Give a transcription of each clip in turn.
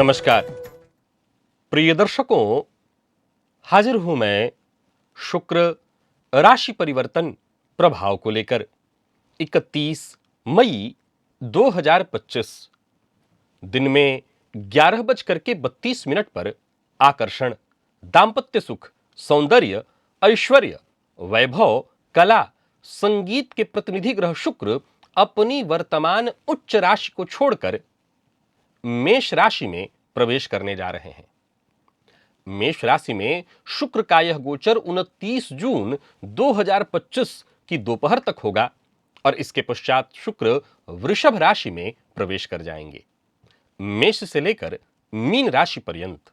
नमस्कार प्रिय दर्शकों, हाजिर हूं मैं शुक्र राशि परिवर्तन प्रभाव को लेकर। 31 मई 2025 दिन में 11:32 पर आकर्षण, दांपत्य सुख, सौंदर्य, ऐश्वर्य, वैभव, कला, संगीत के प्रतिनिधि ग्रह शुक्र अपनी वर्तमान उच्च राशि को छोड़कर मेष राशि में प्रवेश करने जा रहे हैं। मेष राशि में शुक्र का यह गोचर 29 जून 2025 की दोपहर तक होगा और इसके पश्चात शुक्र वृषभ राशि में प्रवेश कर जाएंगे। मेष से लेकर मीन राशि पर्यंत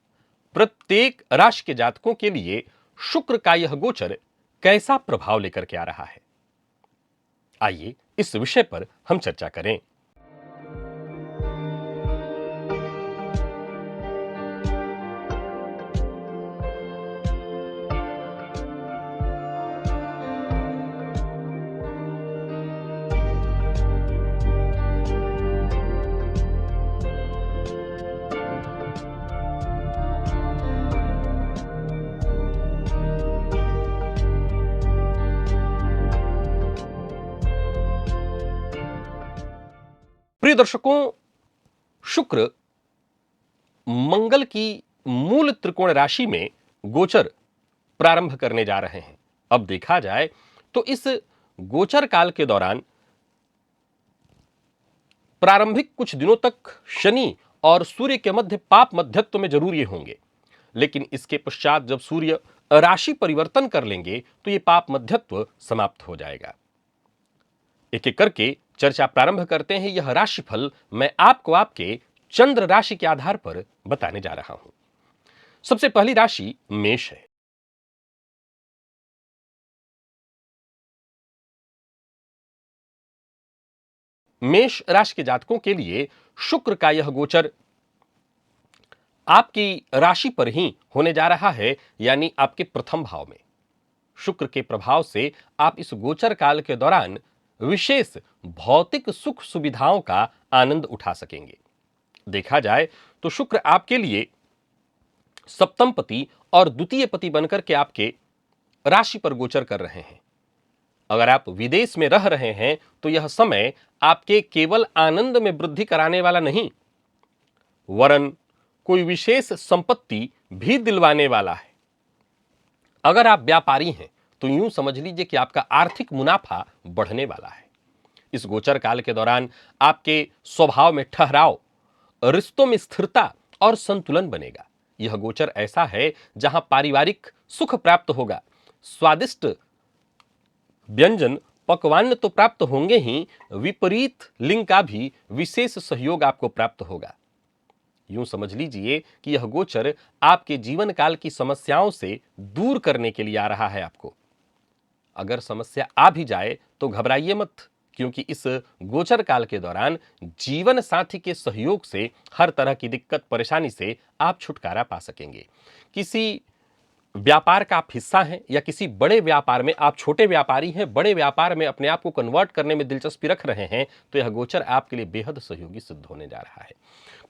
प्रत्येक राशि के जातकों के लिए शुक्र का यह गोचर कैसा प्रभाव लेकर के आ रहा है, आइए इस विषय पर हम चर्चा करें। प्रिय दर्शकों, शुक्र मंगल की मूल त्रिकोण राशि में गोचर प्रारंभ करने जा रहे हैं। अब देखा जाए तो इस गोचर काल के दौरान प्रारंभिक कुछ दिनों तक शनि और सूर्य के मध्य पाप मध्यत्व में जरूर ये होंगे, लेकिन इसके पश्चात जब सूर्य राशि परिवर्तन कर लेंगे तो ये पाप मध्यत्व समाप्त हो जाएगा। एक एक करके चर्चा प्रारंभ करते हैं। यह राशिफल मैं आपको आपके चंद्र राशि के आधार पर बताने जा रहा हूं। सबसे पहली राशि मेष है। मेष राशि के जातकों के लिए शुक्र का यह गोचर आपकी राशि पर ही होने जा रहा है, यानी आपके प्रथम भाव में। शुक्र के प्रभाव से आप इस गोचर काल के दौरान विशेष भौतिक सुख सुविधाओं का आनंद उठा सकेंगे। देखा जाए तो शुक्र आपके लिए सप्तम पति और द्वितीय पति बनकर के आपके राशि पर गोचर कर रहे हैं। अगर आप विदेश में रह रहे हैं तो यह समय आपके केवल आनंद में वृद्धि कराने वाला नहीं, वरन कोई विशेष संपत्ति भी दिलवाने वाला है। अगर आप व्यापारी हैं तो यूं समझ लीजिए कि आपका आर्थिक मुनाफा बढ़ने वाला है। इस गोचर काल के दौरान आपके स्वभाव में ठहराव, रिश्तों में स्थिरता और संतुलन बनेगा। यह गोचर ऐसा है जहां पारिवारिक सुख प्राप्त होगा। स्वादिष्ट व्यंजन पकवान तो प्राप्त होंगे ही, विपरीत लिंग का भी विशेष सहयोग आपको प्राप्त होगा। यूं समझ लीजिए कि यह गोचर आपके जीवन काल की समस्याओं से दूर करने के लिए आ रहा है आपको। अगर समस्या आ भी जाए तो घबराइए मत, क्योंकि इस गोचर काल के दौरान जीवन साथी के सहयोग से हर तरह की दिक्कत परेशानी से आप छुटकारा पा सकेंगे। किसी व्यापार का आप हिस्सा हैं या किसी बड़े व्यापार में आप छोटे व्यापारी हैं, बड़े व्यापार में अपने आप को कन्वर्ट करने में दिलचस्पी रख रहे हैं, तो यह गोचर आपके लिए बेहद सहयोगी सिद्ध होने जा रहा है।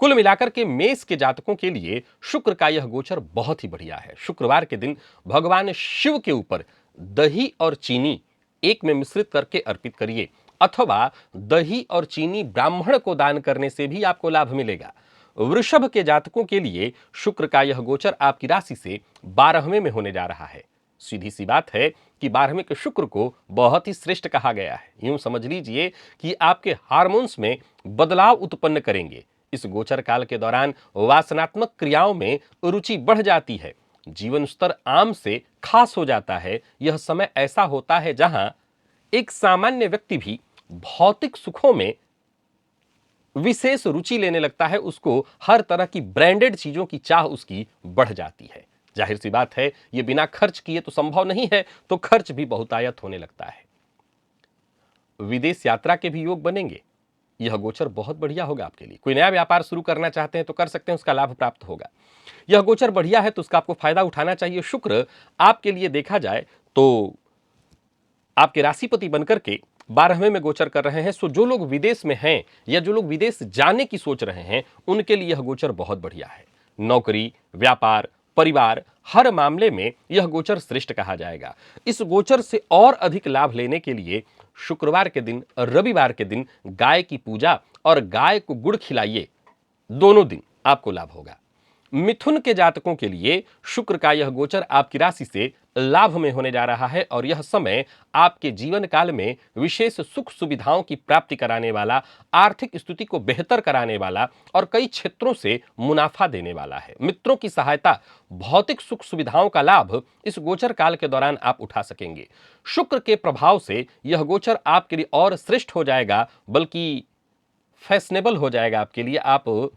कुल मिलाकर के मेष के जातकों के लिए शुक्र का यह गोचर बहुत ही बढ़िया है। शुक्रवार के दिन भगवान शिव के ऊपर दही और चीनी एक में मिश्रित करके अर्पित करिए, अथवा दही और चीनी ब्राह्मण को दान करने से भी आपको लाभ मिलेगा। वृषभ के जातकों के लिए शुक्र का यह गोचर आपकी राशि से 12वें में होने जा रहा है। सीधी सी बात है कि 12वें के शुक्र को बहुत ही श्रेष्ठ कहा गया है। यूं समझ लीजिए कि आपके हार्मोन्स में बदलाव उत्पन्न करेंगे। इस गोचर काल के दौरान वासनात्मक क्रियाओं में रुचि बढ़ जाती है, जीवन स्तर आम से खास हो जाता है। यह समय ऐसा होता है जहां एक सामान्य व्यक्ति भी भौतिक सुखों में विशेष रुचि लेने लगता है। उसको हर तरह की ब्रांडेड चीजों की चाह उसकी बढ़ जाती है। जाहिर सी बात है, यह बिना खर्च किए तो संभव नहीं है, तो खर्च भी बहुतायत होने लगता है। विदेश यात्रा के भी योग बनेंगे। यह गोचर बहुत बढ़िया होगा आपके लिए। कोई नया व्यापार शुरू करना चाहते हैं तो कर सकते हैं, उसका लाभ प्राप्त होगा। यह गोचर बढ़िया है तो उसका आपको फायदा उठाना चाहिए। शुक्र आपके लिए देखा जाए तो आपके राशिपति बनकर के 12वें में गोचर कर रहे हैं। सो जो लोग विदेश में हैं या जो लोग विदेश जाने की सोच रहे हैं उनके लिए यह गोचर बहुत बढ़िया है। नौकरी, व्यापार, परिवार, हर मामले में यह गोचर श्रेष्ठ कहा जाएगा। इस गोचर से और अधिक लाभ लेने के लिए शुक्रवार के दिन, रविवार के दिन गाय की पूजा और गाय को गुड़ खिलाइए। दोनों दिन आपको लाभ होगा। मिथुन के जातकों के लिए शुक्र का यह गोचर आपकी राशि से लाभ में होने जा रहा है और यह समय आपके जीवन काल में विशेष सुख सुविधाओं की प्राप्ति कराने वाला, आर्थिक स्थिति को बेहतर कराने वाला और कई क्षेत्रों से मुनाफा देने वाला है। मित्रों की सहायता, भौतिक सुख सुविधाओं का लाभ इस गोचर काल के दौरान आप उठा सकेंगे। शुक्र के प्रभाव से यह गोचर आपके लिए और श्रेष्ठ हो जाएगा, बल्कि फैशनेबल हो जाएगा आपके लिए। आप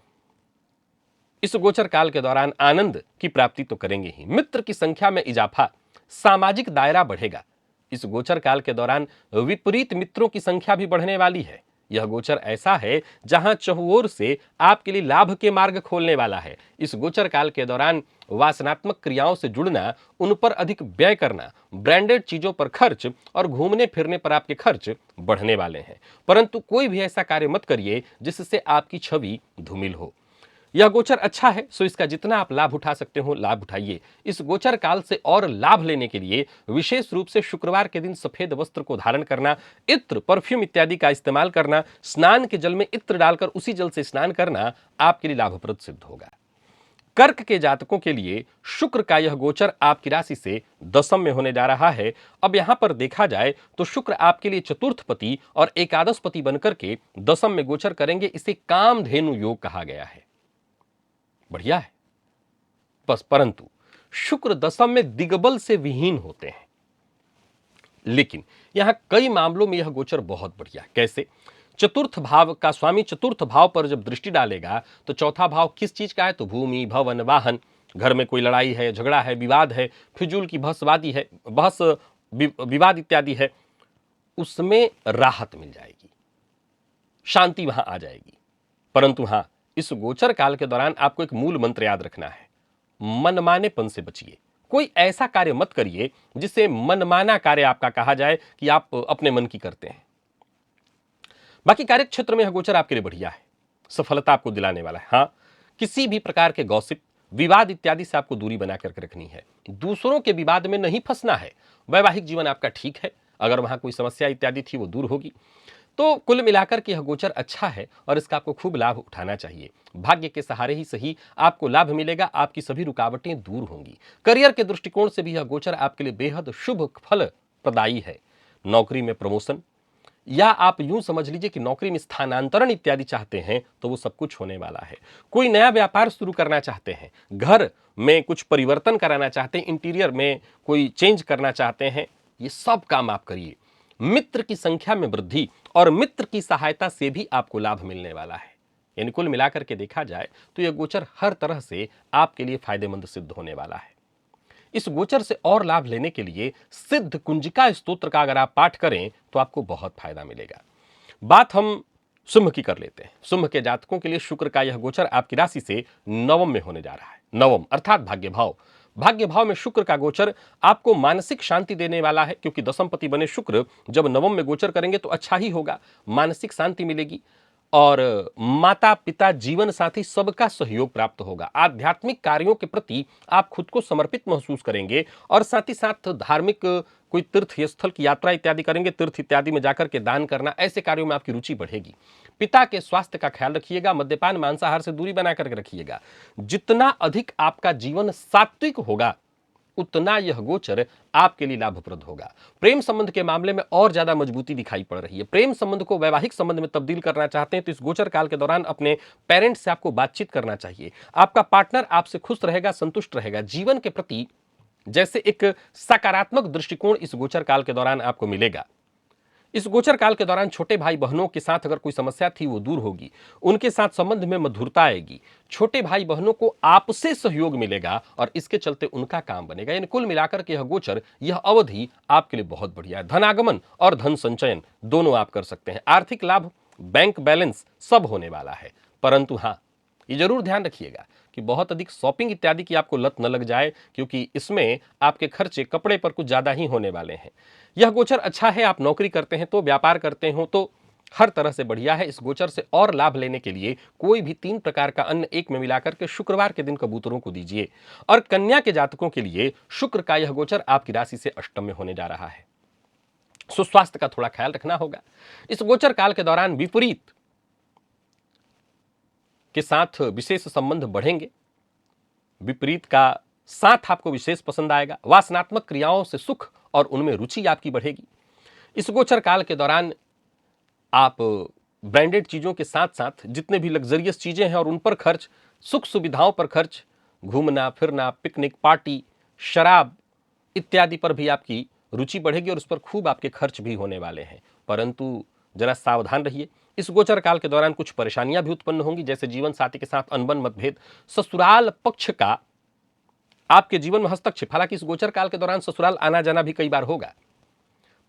इस गोचर काल के दौरान आनंद की प्राप्ति तो करेंगे ही, मित्र की संख्या में इजाफा, सामाजिक दायरा बढ़ेगा। इस गोचर काल के दौरान विपरीत मित्रों की संख्या भी बढ़ने वाली है। यह गोचर ऐसा है जहां चहुओर से आपके लिए लाभ के मार्ग खोलने वाला है। इस गोचर काल के दौरान वासनात्मक क्रियाओं से जुड़ना, उन पर अधिक व्यय करना, ब्रांडेड चीजों पर खर्च और घूमने फिरने पर आपके खर्च बढ़ने वाले हैं। परंतु कोई भी ऐसा कार्य मत करिए जिससे आपकी छवि धूमिल हो। यह गोचर अच्छा है, सो इसका जितना आप लाभ उठा सकते हो लाभ उठाइए। इस गोचर काल से और लाभ लेने के लिए विशेष रूप से शुक्रवार के दिन सफेद वस्त्र को धारण करना, इत्र, परफ्यूम इत्यादि का इस्तेमाल करना, स्नान के जल में इत्र डालकर उसी जल से स्नान करना आपके लिए लाभप्रद सिद्ध होगा। कर्क के जातकों के लिए शुक्र का यह गोचर आपकी राशि से दशम में होने जा रहा है। अब यहां पर देखा जाए तो शुक्र आपके लिए चतुर्थपति और एकादशपति बनकर के दशम में गोचर करेंगे। इसे कामधेनु योग कहा गया है। बढ़िया है, बस परंतु शुक्र दशम में दिग्बल से विहीन होते हैं। लेकिन यहां कई मामलों में यह गोचर बहुत बढ़िया है। कैसे? चतुर्थ भाव का स्वामी चतुर्थ भाव पर जब दृष्टि डालेगा तो चौथा भाव किस चीज का है? तो भूमि, भवन, वाहन। घर में कोई लड़ाई है, झगड़ा है, विवाद है, फिजूल की बहसबाजी है, बहस विवाद इत्यादि है, उसमें राहत मिल जाएगी, शांति वहां आ जाएगी। परंतु हां, इस गोचर काल के दौरान आपको एक मूल मंत्र याद रखना है, मनमानेपन से बचिए। कोई ऐसा कार्य मत करिए जिसे मनमाना कार्य आपका कहा जाए कि आप अपने मन की करते हैं। बाकी कार्य क्षेत्र में यह गोचर आपके लिए बढ़िया है, सफलता आपको दिलाने वाला है। हां, किसी भी प्रकार के गॉसिप, विवाद इत्यादि से आपको दूरी बना करके रखनी है। दूसरों के विवाद में नहीं फंसना है। वैवाहिक जीवन आपका ठीक है, अगर वहां कोई समस्या इत्यादि थी वो दूर होगी। तो कुल मिलाकर के यह गोचर अच्छा है और इसका आपको खूब लाभ उठाना चाहिए। भाग्य के सहारे ही सही आपको लाभ मिलेगा, आपकी सभी रुकावटें दूर होंगी। करियर के दृष्टिकोण से भी यह गोचर आपके लिए बेहद शुभ फल प्रदायी है। नौकरी में प्रमोशन, या आप यूं समझ लीजिए कि नौकरी में स्थानांतरण इत्यादि चाहते हैं तो वो सब कुछ होने वाला है। कोई नया व्यापार शुरू करना चाहते हैं, घर में कुछ परिवर्तन कराना चाहते हैं, इंटीरियर में कोई चेंज करना चाहते हैं, ये सब काम आप करिए। मित्र की संख्या में वृद्धि और मित्र की सहायता से भी आपको लाभ मिलने वाला है। यानी कुल मिलाकर के देखा जाए तो यह गोचर हर तरह से आपके लिए फायदेमंद सिद्ध होने वाला है। इस गोचर से और लाभ लेने के लिए सिद्ध कुंजिका स्तोत्र का अगर आप पाठ करें तो आपको बहुत फायदा मिलेगा। बात हम सिंह की कर लेते हैं। सिंह के जातकों के लिए शुक्र का यह गोचर आपकी राशि से नवम में होने जा रहा है। नवम अर्थात भाग्य भाव। भाग्य भाव में शुक्र का गोचर आपको मानसिक शांति देने वाला है, क्योंकि दशमपति बने शुक्र जब नवम में गोचर करेंगे तो अच्छा ही होगा, मानसिक शांति मिलेगी और माता पिता, जीवन साथी सबका सहयोग प्राप्त होगा। आध्यात्मिक कार्यों के प्रति आप खुद को समर्पित महसूस करेंगे और साथ ही साथ धार्मिक कोई तीर्थ स्थल की यात्रा इत्यादि करेंगे, तीर्थ इत्यादि में जाकर के दान करना, ऐसे कार्यों में आपकी रुचि बढ़ेगी। पिता के स्वास्थ्य का ख्याल रखिएगा, मद्यपान मांसाहार से दूरी बना करके रखिएगा। जितना अधिक आपका जीवन सात्विक होगा उतना यह गोचर आपके लिए लाभप्रद होगा। प्रेम संबंध के मामले में और ज्यादा मजबूती दिखाई पड़ रही है। प्रेम संबंध को वैवाहिक संबंध में तब्दील करना चाहते हैं तो इस गोचर काल के दौरान अपने पेरेंट्स से आपको बातचीत करना चाहिए। आपका पार्टनर आपसे खुश रहेगा, संतुष्ट रहेगा। जीवन के प्रति जैसे एक सकारात्मक दृष्टिकोण इस गोचर काल के दौरान आपको मिलेगा। इस गोचर काल के दौरान छोटे भाई बहनों के साथ अगर कोई समस्या थी वो दूर होगी, उनके साथ संबंध में मधुरता आएगी। छोटे भाई बहनों को आपसे सहयोग मिलेगा और इसके चलते उनका काम बनेगा। यानी कुल मिलाकर के यह गोचर, यह अवधि आपके लिए बहुत बढ़िया है। धनागमन और धन संचयन दोनों आप कर सकते हैं। आर्थिक लाभ, बैंक बैलेंस सब होने वाला है। परंतु हाँ, ये जरूर ध्यान रखिएगा कि बहुत अधिक शॉपिंग इत्यादि की आपको लत न लग जाए, क्योंकि इसमें आपके खर्चे कपड़े पर कुछ ज़्यादा ही होने वाले हैं। यह गोचर अच्छा है, आप नौकरी करते हैं तो, व्यापार करते हो तो हर तरह से बढ़िया है। इस गोचर से और लाभ लेने के लिए कोई भी 3 प्रकार का अन्न एक में मिलाकर के शुक्रवार के दिन कबूतरों को दीजिए। और कन्या के जातकों के लिए शुक्र का यह गोचर आपकी राशि से अष्टम में होने जा रहा है, सो स्वास्थ्य का थोड़ा ख्याल रखना होगा। इस गोचर काल के दौरान विपरीत के साथ विशेष संबंध बढ़ेंगे, विपरीत का साथ आपको विशेष पसंद आएगा, वासनात्मक क्रियाओं से सुख और उनमें रुचि आपकी बढ़ेगी। इस गोचर काल के दौरान आप ब्रांडेड चीजों के साथ साथ जितने भी लग्जरियस चीजें हैं और उन पर खर्च, सुख सुविधाओं पर खर्च, घूमना फिरना, पिकनिक, पार्टी, शराब इत्यादि पर भी आपकी रुचि बढ़ेगी और उस पर खूब आपके खर्च भी होने वाले हैं। परंतु जरा सावधान रहिए, इस गोचर काल के दौरान कुछ परेशानियां भी उत्पन्न होंगी, जैसे जीवन साथी के साथ अनबन, मतभेद, ससुराल पक्ष का आपके जीवन में हस्तक्षेप। हालांकि इस गोचर काल के दौरान ससुराल आना जाना भी कई बार होगा,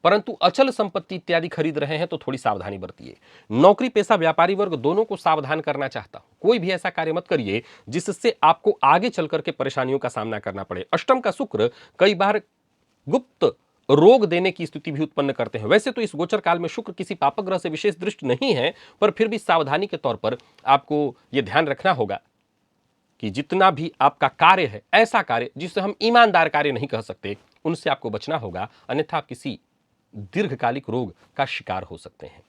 परंतु अचल संपत्ति इत्यादि खरीद रहे हैं तो थोड़ी सावधानी बरतिए। नौकरी पेशा व्यापारी वर्ग दोनों को सावधान करना चाहता हूं, कोई भी ऐसा कार्य मत करिए जिससे आपको आगे चलकर के परेशानियों का सामना करना पड़े। अष्टम का शुक्र कई बार गुप्त रोग देने की स्थिति भी उत्पन्न करते हैं। वैसे तो इस गोचर काल में शुक्र किसी पापक ग्रह से विशेष दृष्ट नहीं है, पर फिर भी सावधानी के तौर पर आपको यह ध्यान रखना होगा कि जितना भी आपका कार्य है, ऐसा कार्य जिसे हम ईमानदार कार्य नहीं कह सकते, उनसे आपको बचना होगा, अन्यथा आप किसी दीर्घकालिक रोग का शिकार हो सकते हैं।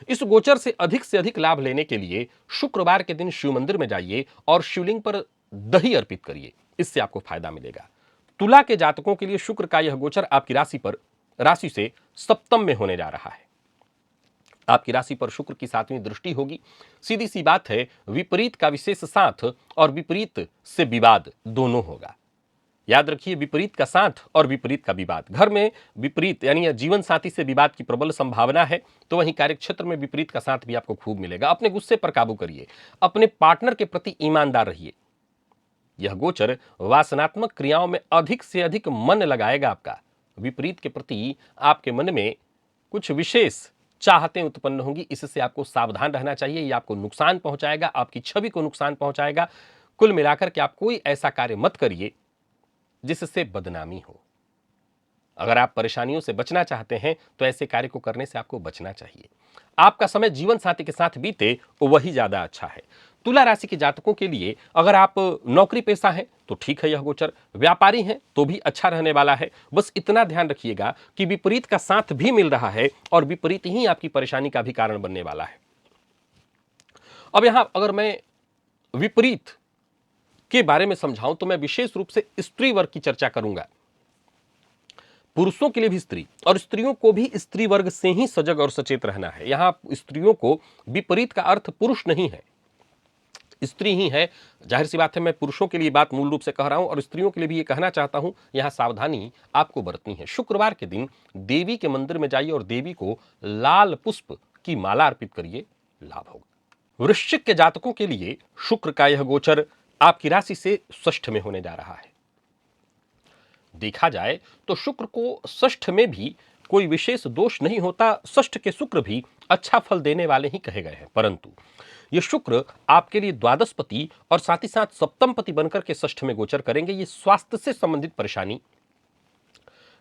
इस गोचर से अधिक लाभ लेने के लिए शुक्रवार के दिन शिव मंदिर में जाइए और शिवलिंग पर दही अर्पित करिए, इससे आपको फायदा मिलेगा। तुला के जातकों के लिए शुक्र का यह गोचर आपकी राशि से सप्तम में होने जा रहा है। आपकी राशि पर शुक्र की 7वीं दृष्टि होगी। सीधी सी बात है, विपरीत का विशेष साथ और विपरीत से विवाद दोनों होगा। याद रखिए, विपरीत का साथ और विपरीत का विवाद। घर में विपरीत यानी जीवन साथी से विवाद की प्रबल संभावना है, तो वहीं कार्यक्षेत्र में विपरीत का साथ भी आपको खूब मिलेगा। अपने गुस्से पर काबू करिए, अपने पार्टनर के प्रति ईमानदार रहिए। यह गोचर वासनात्मक क्रियाओं में अधिक से अधिक मन लगाएगा आपका। विपरीत के प्रति आपके मन में कुछ विशेष चाहतें उत्पन्न होंगी, इससे आपको सावधान रहना चाहिए। यह आपको नुकसान पहुंचाएगा, आपकी छवि को नुकसान पहुंचाएगा। कुल मिलाकर के आप कोई ऐसा कार्य मत करिए जिससे बदनामी हो। अगर आप परेशानियों से बचना चाहते हैं तो ऐसे कार्य को करने से आपको बचना चाहिए। आपका समय जीवन साथी के साथ बीते वही ज्यादा अच्छा है। तुला राशि के जातकों के लिए अगर आप नौकरी पेशा हैं तो ठीक है यह गोचर, व्यापारी हैं तो भी अच्छा रहने वाला है। बस इतना ध्यान रखिएगा कि विपरीत का साथ भी मिल रहा है और विपरीत ही आपकी परेशानी का भी कारण बनने वाला है। अब यहां अगर मैं विपरीत के बारे में समझाऊं तो मैं विशेष रूप से स्त्री वर्ग की चर्चा करूंगा। पुरुषों के लिए भी स्त्री और स्त्रियों को भी स्त्री वर्ग से ही सजग और सचेत रहना है। यहां स्त्रियों को विपरीत का अर्थ पुरुष नहीं है, स्त्री ही है। जाहिर सी बात है, मैं पुरुषों के लिए बात मूल रूप से कह रहा हूं और स्त्रियों के लिए भी ये कहना चाहता हूं, यहां सावधानी आपको बरतनी है। शुक्रवार के दिन देवी के मंदिर में जाइए और देवी को लाल पुष्प की माला अर्पित करिए, लाभ होगा। वृश्चिक के जातकों के लिए शुक्र का यह गोचर आपकी राशि से षष्ठ में होने जा रहा है। देखा जाए तो शुक्र को षष्ठ में भी कोई विशेष दोष नहीं होता, षष्ठ के शुक्र भी अच्छा फल देने वाले ही कहे गए हैं, परंतु यह शुक्र आपके लिए द्वादशपति और साथ ही साथ सप्तमपति बनकर के षष्ठ में गोचर करेंगे। ये स्वास्थ्य से संबंधित परेशानी,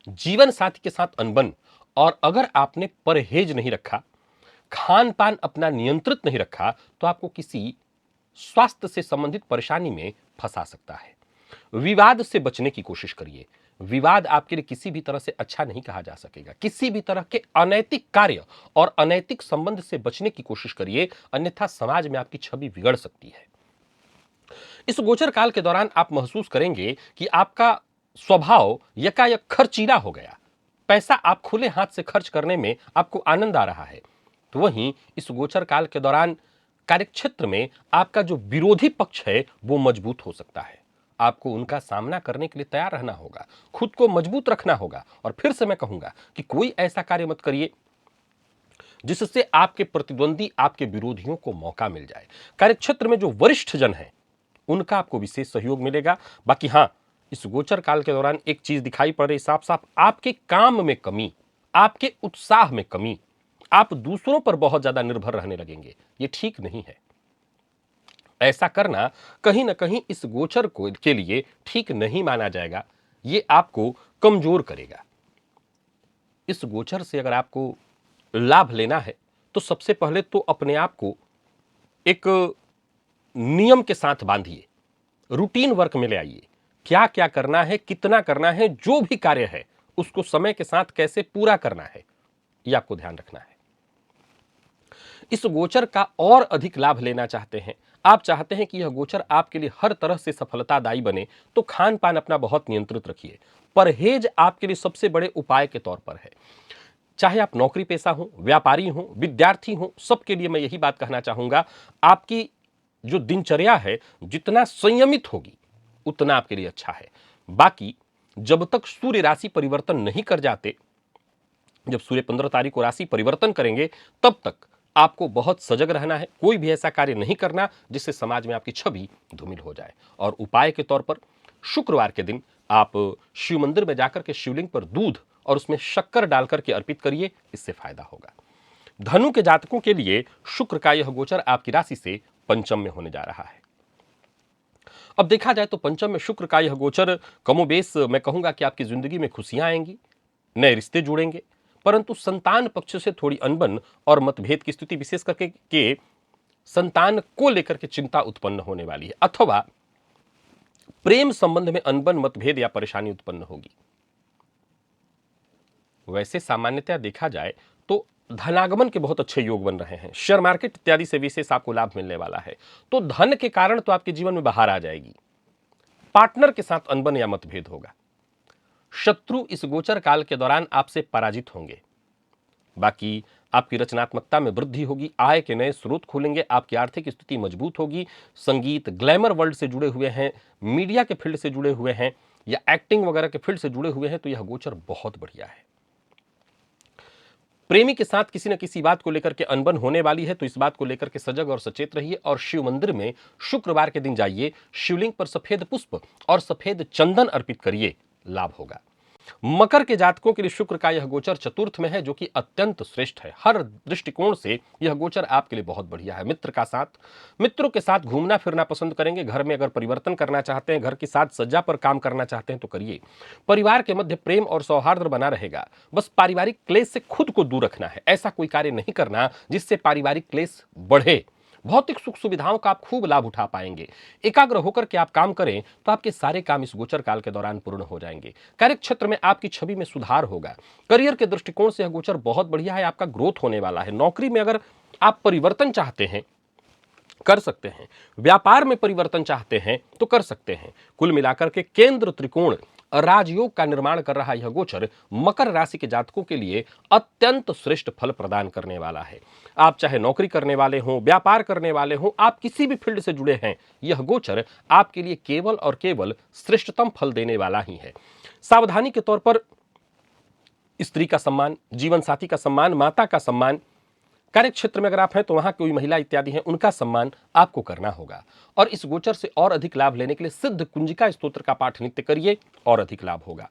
जीवन साथी के साथ अनबन, और अगर आपने परहेज नहीं रखा, खान पान अपना नियंत्रित नहीं रखा, तो आपको किसी स्वास्थ्य से संबंधित परेशानी में फंसा सकता है। विवाद से बचने की कोशिश करिए। विवाद आपके लिए किसी भी तरह से अच्छा नहीं कहा जा सकेगा। किसी भी तरह के अनैतिक कार्य और अनैतिक संबंध से बचने की कोशिश करिए, अन्यथा समाज में आपकी छवि बिगड़ सकती है। इस गोचर काल के दौरान आप महसूस करेंगे कि आपका स्वभाव यकायक खर्चीला हो गया। पैसा आप खुले हाथ से खर्च करने में आपको आनंद आ रहा है। तो वहीं इस गोचर काल के दौरान कार्यक्षेत्र में आपका जो विरोधी पक्ष है वो मजबूत हो सकता है। आपको उनका सामना करने के लिए तैयार रहना होगा, खुद को मजबूत रखना होगा। और फिर से मैं कहूंगा कि कोई ऐसा कार्य मत करिए जिससे आपके प्रतिद्वंदी, आपके विरोधियों को मौका मिल जाए। कार्यक्षेत्र में जो वरिष्ठ जन हैं उनका आपको विशेष सहयोग मिलेगा। बाकी हां, इस गोचर काल के दौरान एक चीज दिखाई पड़ रही साफ साफ, आपके काम में कमी, आपके उत्साह में कमी, आप दूसरों पर बहुत ज्यादा निर्भर रहने लगेंगे। ये ठीक नहीं है। ऐसा करना कहीं ना कहीं इस गोचर को के लिए ठीक नहीं माना जाएगा, ये आपको कमजोर करेगा। इस गोचर से अगर आपको लाभ लेना है तो सबसे पहले तो अपने आप को एक नियम के साथ बांधिए, रूटीन वर्क में ले आइए। क्या क्या करना है, कितना करना है, जो भी कार्य है उसको समय के साथ कैसे पूरा करना है, यह आपको ध्यान रखना है। इस गोचर का और अधिक लाभ लेना चाहते हैं, आप चाहते हैं कि यह गोचर आपके लिए हर तरह से सफलतादायी बने, तो खान पान अपना बहुत नियंत्रित रखिए। परहेज आपके लिए सबसे बड़े उपाय के तौर पर है। चाहे आप नौकरी पेशा हो, व्यापारी हो, विद्यार्थी हो, सबके लिए मैं यही बात कहना चाहूंगा, आपकी जो दिनचर्या है जितना संयमित होगी उतना आपके लिए अच्छा है। बाकी जब तक सूर्य राशि परिवर्तन नहीं कर जाते, जब सूर्य 15 तारीख को राशि परिवर्तन करेंगे, तब तक आपको बहुत सजग रहना है। कोई भी ऐसा कार्य नहीं करना जिससे समाज में आपकी छवि धूमिल हो जाए। और उपाय के तौर पर शुक्रवार के दिन आप शिव मंदिर में जाकर के शिवलिंग पर दूध और उसमें शक्कर डालकर के अर्पित करिए, इससे फायदा होगा। धनु के जातकों के लिए शुक्र का यह गोचर आपकी राशि से पंचम में होने जा रहा है। अब देखा जाए तो पंचम में शुक्र का यह गोचर कमोबेश मैं कहूंगा कि आपकी जिंदगी में खुशियां आएंगी, नए रिश्ते जुड़ेंगे, परंतु संतान पक्ष से थोड़ी अनबन और मतभेद की स्थिति, विशेष करके के संतान को लेकर के चिंता उत्पन्न होने वाली है, अथवा प्रेम संबंध में अनबन, मतभेद या परेशानी उत्पन्न होगी। वैसे सामान्यतया देखा जाए तो धनागमन के बहुत अच्छे योग बन रहे हैं, शेयर मार्केट इत्यादि से विशेष आपको लाभ मिलने वाला है, तो धन के कारण तो आपके जीवन में बाहर आ जाएगी। पार्टनर के साथ अनबन या मतभेद होगा। शत्रु इस गोचर काल के दौरान आपसे पराजित होंगे। बाकी आपकी रचनात्मकता में वृद्धि होगी, आय के नए स्रोत खुलेंगे, आपकी आर्थिक स्थिति मजबूत होगी। संगीत, ग्लैमर वर्ल्ड से जुड़े हुए हैं, मीडिया के फील्ड से जुड़े हुए हैं या एक्टिंग वगैरह के फील्ड से जुड़े हुए हैं, तो यह गोचर बहुत बढ़िया है। प्रेमी के साथ किसी न किसी बात को लेकर के अनबन होने वाली है, तो इस बात को लेकर के सजग और सचेत रहिए और शिव मंदिर में शुक्रवार के दिन जाइए, शिवलिंग पर सफेद पुष्प और सफेद चंदन अर्पित करिए, लाभ होगा। मकर के जातकों के लिए शुक्र का यह गोचर चतुर्थ में है, जो कि अत्यंत श्रेष्ठ है। हर दृष्टिकोण से यह गोचर आपके लिए बहुत बढ़िया है। मित्रों के साथ घूमना फिरना पसंद करेंगे। घर में अगर परिवर्तन करना चाहते हैं, घर की साज सज्जा पर काम करना चाहते हैं तो करिए। परिवार के मध्य प्रेम और सौहार्द बना रहेगा। बस पारिवारिक क्लेश से खुद को दूर रखना है। ऐसा कोई कार्य नहीं करना जिससे पारिवारिक क्लेश बढ़े। भौतिक सुख सुविधाओं का आप खूब लाभ उठा पाएंगे। एकाग्र होकर के आप काम करें तो आपके सारे काम इस गोचर काल के दौरान पूर्ण हो जाएंगे। कार्य क्षेत्र में आपकी छवि में सुधार होगा। करियर के दृष्टिकोण से यह गोचर बहुत बढ़िया है, आपका ग्रोथ होने वाला है। नौकरी में अगर आप परिवर्तन चाहते हैं, कर सकते हैं। व्यापार में परिवर्तन चाहते हैं तो कर सकते हैं। कुल मिलाकर के केंद्र त्रिकोण राजयोग का निर्माण कर रहा यह गोचर मकर राशि के जातकों के लिए अत्यंत श्रेष्ठ फल प्रदान करने वाला है। आप चाहे नौकरी करने वाले हों, व्यापार करने वाले हों, आप किसी भी फील्ड से जुड़े हैं, यह गोचर आपके लिए केवल और केवल श्रेष्ठतम फल देने वाला ही है। सावधानी के तौर पर स्त्री का सम्मान, जीवन साथी का सम्मान, माता का सम्मान, कार्य क्षेत्र में अगर आप हैं तो वहां कोई महिला इत्यादि हैं, उनका सम्मान आपको करना होगा। और इस गोचर से और अधिक लाभ लेने के लिए सिद्ध कुंजिका स्तोत्र का पाठ नित्य करिए और अधिक लाभ होगा।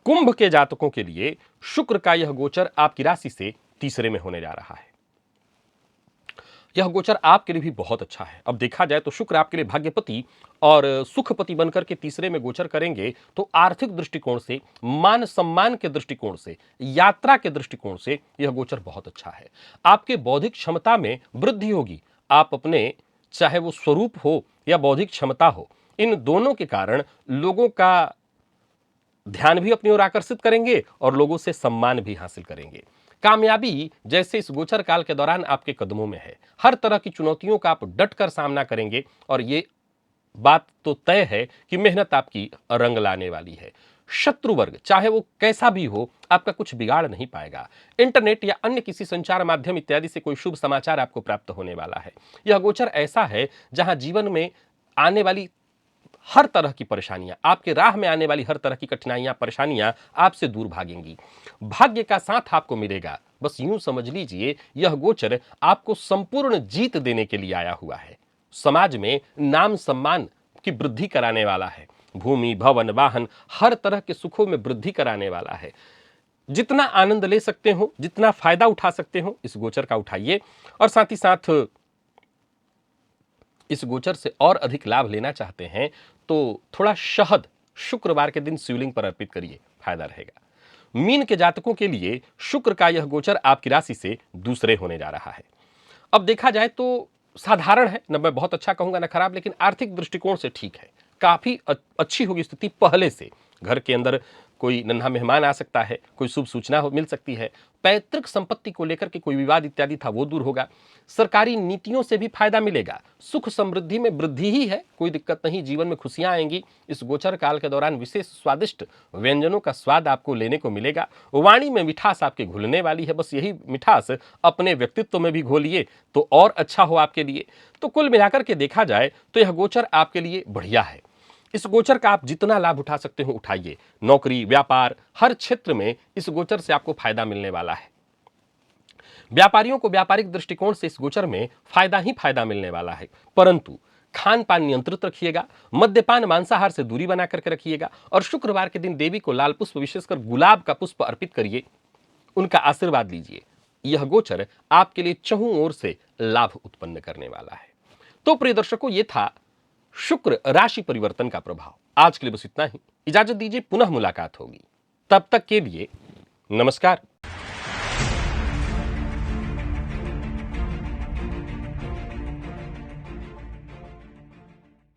कुंभ के जातकों के लिए शुक्र का यह गोचर आपकी राशि से तीसरे में होने जा रहा है। यह गोचर आपके लिए भी बहुत अच्छा है। अब देखा जाए तो शुक्र आपके लिए भाग्यपति और सुखपति बनकर के तीसरे में गोचर करेंगे, तो आर्थिक दृष्टिकोण से, मान सम्मान के दृष्टिकोण से, यात्रा के दृष्टिकोण से यह गोचर बहुत अच्छा है। आपके बौद्धिक क्षमता में वृद्धि होगी। आप अपने, चाहे वो स्वरूप हो या बौद्धिक क्षमता हो, इन दोनों के कारण लोगों का ध्यान भी अपनी ओर आकर्षित करेंगे और लोगों से सम्मान भी हासिल करेंगे। कामयाबी जैसे इस गोचर काल के दौरान आपके कदमों में है। हर तरह की चुनौतियों का आप डटकर सामना करेंगे और ये बात तो तय है कि मेहनत आपकी रंग लाने वाली है। शत्रु वर्ग चाहे वो कैसा भी हो, आपका कुछ बिगाड़ नहीं पाएगा। इंटरनेट या अन्य किसी संचार माध्यम इत्यादि से कोई शुभ समाचार आपको प्राप्त होने वाला है। यह गोचर ऐसा है जहां जीवन में आने वाली हर तरह की परेशानियां, आपके राह में आने वाली हर तरह की कठिनाइयां, परेशानियां आपसे दूर भागेंगी। भाग्य का साथ आपको मिलेगा। बस यूं समझ लीजिए, यह गोचर आपको संपूर्ण जीत देने के लिए आया हुआ है। समाज में नाम सम्मान की वृद्धि कराने वाला है। भूमि, भवन, वाहन, हर तरह के सुखों में वृद्धि कराने वाला है। जितना आनंद ले सकते हो, जितना फायदा उठा सकते हो, इस गोचर का उठाइए। और साथ ही साथ इस गोचर से और अधिक लाभ लेना चाहते हैं तो थोड़ा शहद शुक्रवार के दिन शिवलिंग पर अर्पित करिए, फायदा रहेगा। मीन के जातकों के लिए शुक्र का यह गोचर आपकी राशि से दूसरे होने जा रहा है। अब देखा जाए तो साधारण है, न मैं बहुत अच्छा कहूंगा न खराब, लेकिन आर्थिक दृष्टिकोण से ठीक है। काफी अच्छी होगी स्थिति पहले से। घर के अंदर कोई नन्हा मेहमान आ सकता है, कोई शुभ सूचना मिल सकती है, पैतृक संपत्ति को लेकर के कोई विवाद इत्यादि था वो दूर होगा, सरकारी नीतियों से भी फायदा मिलेगा, सुख समृद्धि में वृद्धि ही है, कोई दिक्कत नहीं, जीवन में खुशियां आएंगी। इस गोचर काल के दौरान विशेष स्वादिष्ट व्यंजनों का स्वाद आपको लेने को मिलेगा। वाणी में मिठास आपके घुलने वाली है, बस यही मिठास अपने व्यक्तित्व में भी घोलिए तो और अच्छा हो आपके लिए। तो कुल मिलाकर के देखा जाए तो यह गोचर आपके लिए बढ़िया है। इस गोचर का आप जितना लाभ उठा सकते हो उठाइए। नौकरी, व्यापार, हर क्षेत्र में इस गोचर से आपको फायदा मिलने वाला है। व्यापारियों को व्यापारिक दृष्टिकोण से इस गोचर में फायदा ही फायदा मिलने वाला है, परंतु खान पान नियंत्रित रखिएगा, मद्यपान मांसाहार से दूरी बना करके रखिएगा और शुक्रवार के दिन देवी को लाल पुष्प, विशेषकर गुलाब का पुष्प अर्पित करिए, उनका आशीर्वाद लीजिए। यह गोचर आपके लिए चहुं ओर से लाभ उत्पन्न करने वाला है। तो प्रिय दर्शकों, यह था शुक्र राशि परिवर्तन का प्रभाव। आज के लिए बस इतना ही, इजाजत दीजिए, पुनः मुलाकात होगी। तब तक के लिए नमस्कार।